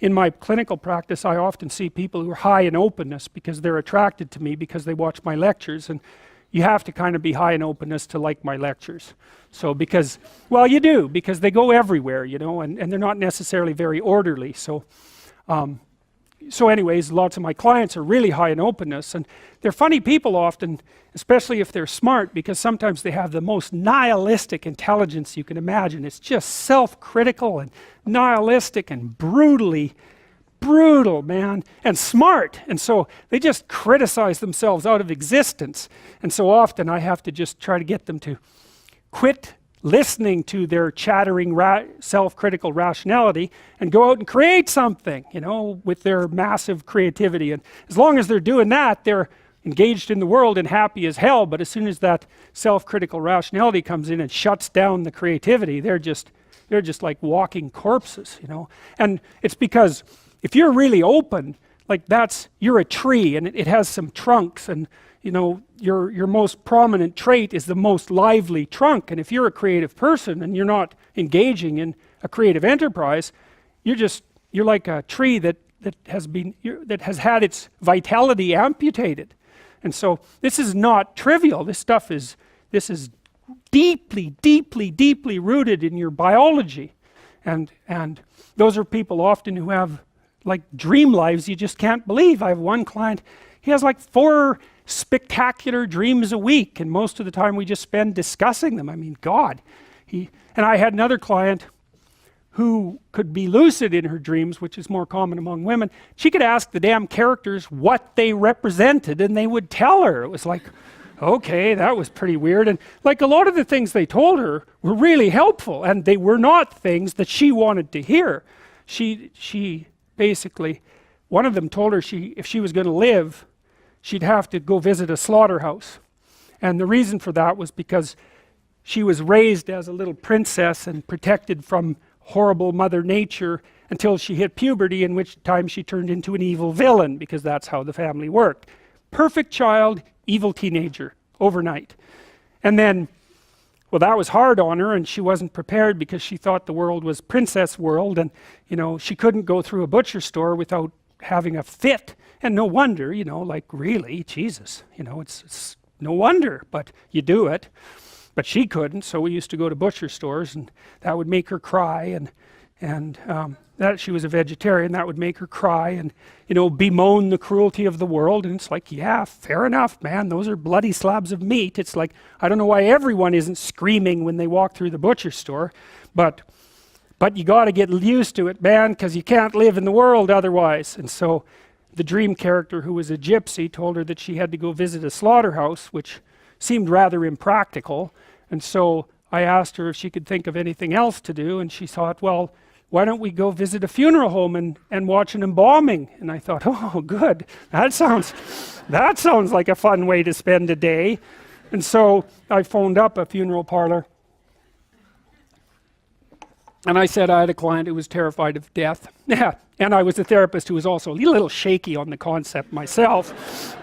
in my clinical practice, I often see people who are high in openness because they're attracted to me because they watch my lectures, and you have to kind of be high in openness to like my lectures. So because, well, you do, because they go everywhere, you know, and they're not necessarily very orderly. So anyways, lots of my clients are really high in openness, and they're funny people often, especially if they're smart, because sometimes they have the most nihilistic intelligence you can imagine. It's just self-critical and nihilistic and brutally brutal, man, and smart, and so they just criticize themselves out of existence. And so often I have to just try to get them to quit listening to their chattering self-critical rationality and go out and create something, you know, with their massive creativity. And as long as they're doing that, they're engaged in the world and happy as hell. But as soon as that self-critical rationality comes in and shuts down the creativity, they're just like walking corpses, you know. And it's because if you're really open, like you're a tree, and it has some trunks, and you know, your most prominent trait is the most lively trunk. And if you're a creative person and you're not engaging in a creative enterprise, you're like a tree that has had its vitality amputated. And so this is not trivial. This is deeply, deeply, deeply rooted in your biology. And those are people often who have like dream lives you just can't believe. I have one client, he has like 4 spectacular dreams a week, and most of the time we just spend discussing them. I mean, God. And I had another client who could be lucid in her dreams, which is more common among women. She could ask the damn characters what they represented, and they would tell her. It was like, okay, that was pretty weird. And like a lot of the things they told her were really helpful, and they were not things that she wanted to hear. She basically, one of them told her if she was going to live, she'd have to go visit a slaughterhouse. And the reason for that was because she was raised as a little princess and protected from horrible Mother Nature until she hit puberty, in which time she turned into an evil villain, because that's how the family worked. Perfect child, evil teenager, overnight. And then, well, that was hard on her, and she wasn't prepared because she thought the world was princess world, and you know, she couldn't go through a butcher store without having a fit. And no wonder, you know, like really, Jesus, you know, it's no wonder, but you do it. But she couldn't, so we used to go to butcher stores, and that would make her cry, and that she was a vegetarian, that would make her cry, and you know, bemoan the cruelty of the world. And it's like, yeah, fair enough, man, those are bloody slabs of meat. It's like, I don't know why everyone isn't screaming when they walk through the butcher store, but you got to get used to it, man, because you can't live in the world otherwise. And so the dream character, who was a gypsy, told her that she had to go visit a slaughterhouse, which seemed rather impractical. And so I asked her if she could think of anything else to do, and she thought, well, why don't we go visit a funeral home and watch an embalming? And I thought, oh, good, that sounds like a fun way to spend a day. And so I phoned up a funeral parlor, and I said I had a client who was terrified of death. Yeah, and I was a therapist who was also a little shaky on the concept myself.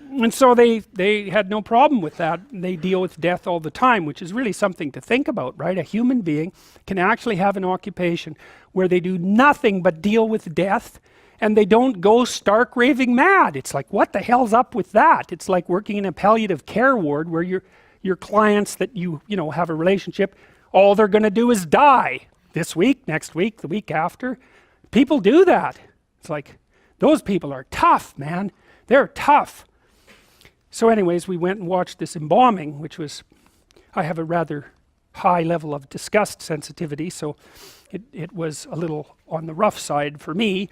And so they had no problem with that. They deal with death all the time, which is really something to think about, right? A human being can actually have an occupation where they do nothing but deal with death, and they don't go stark raving mad. It's like, what the hell's up with that? It's like working in a palliative care ward where your clients that you know have a relationship, all they're going to do is die this week, next week, the week after. People do that. It's like, those people are tough, man. They're tough. So anyways, we went and watched this embalming, which was, I have a rather high level of disgust sensitivity, so it was a little on the rough side for me.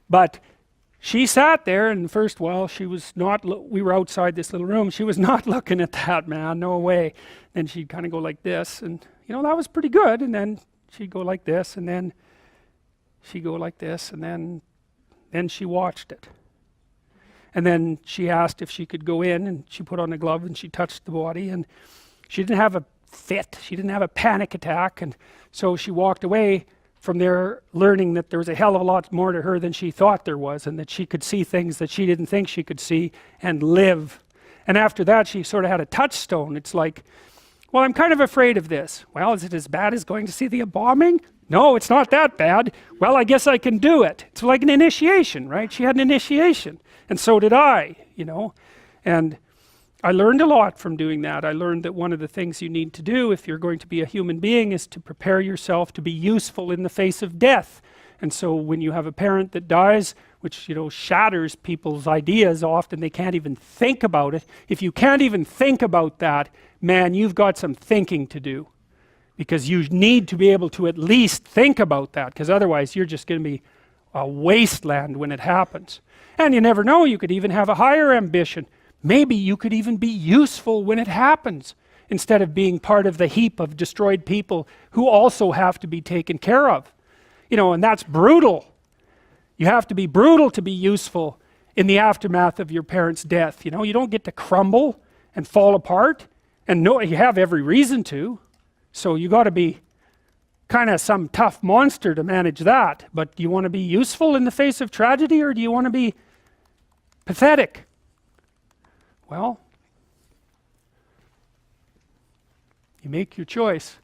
But she sat there, and first while she was not, we were outside this little room, she was not looking at that, man, no way. Then she'd kind of go like this, and you know, that was pretty good. And then she'd go like this, and then she'd go like this, and then she watched it. And then she asked if she could go in, and she put on a glove and she touched the body, and she didn't have a fit, she didn't have a panic attack. And so she walked away from there learning that there was a hell of a lot more to her than she thought there was, and that she could see things that she didn't think she could see and live. And after that, she sort of had a touchstone. It's like, well, I'm kind of afraid of this. Well, is it as bad as going to see the embalming? No, it's not that bad. Well, I guess I can do it. It's like an initiation, right? She had an initiation, and so did I, you know. And I learned a lot from doing that. I learned that one of the things you need to do if you're going to be a human being is to prepare yourself to be useful in the face of death. And so when you have a parent that dies, which, you know, shatters people's ideas, often they can't even think about it. If you can't even think about that, man, you've got some thinking to do. Because you need to be able to at least think about that, because otherwise you're just going to be a wasteland when it happens. And you never know, you could even have a higher ambition. Maybe you could even be useful when it happens, instead of being part of the heap of destroyed people who also have to be taken care of. You know, and that's brutal. You have to be brutal to be useful in the aftermath of your parents' death. You know, you don't get to crumble and fall apart, and no, you have every reason to. So you got to be kind of some tough monster to manage that. But do you want to be useful in the face of tragedy, or do you want to be pathetic? Well, you make your choice.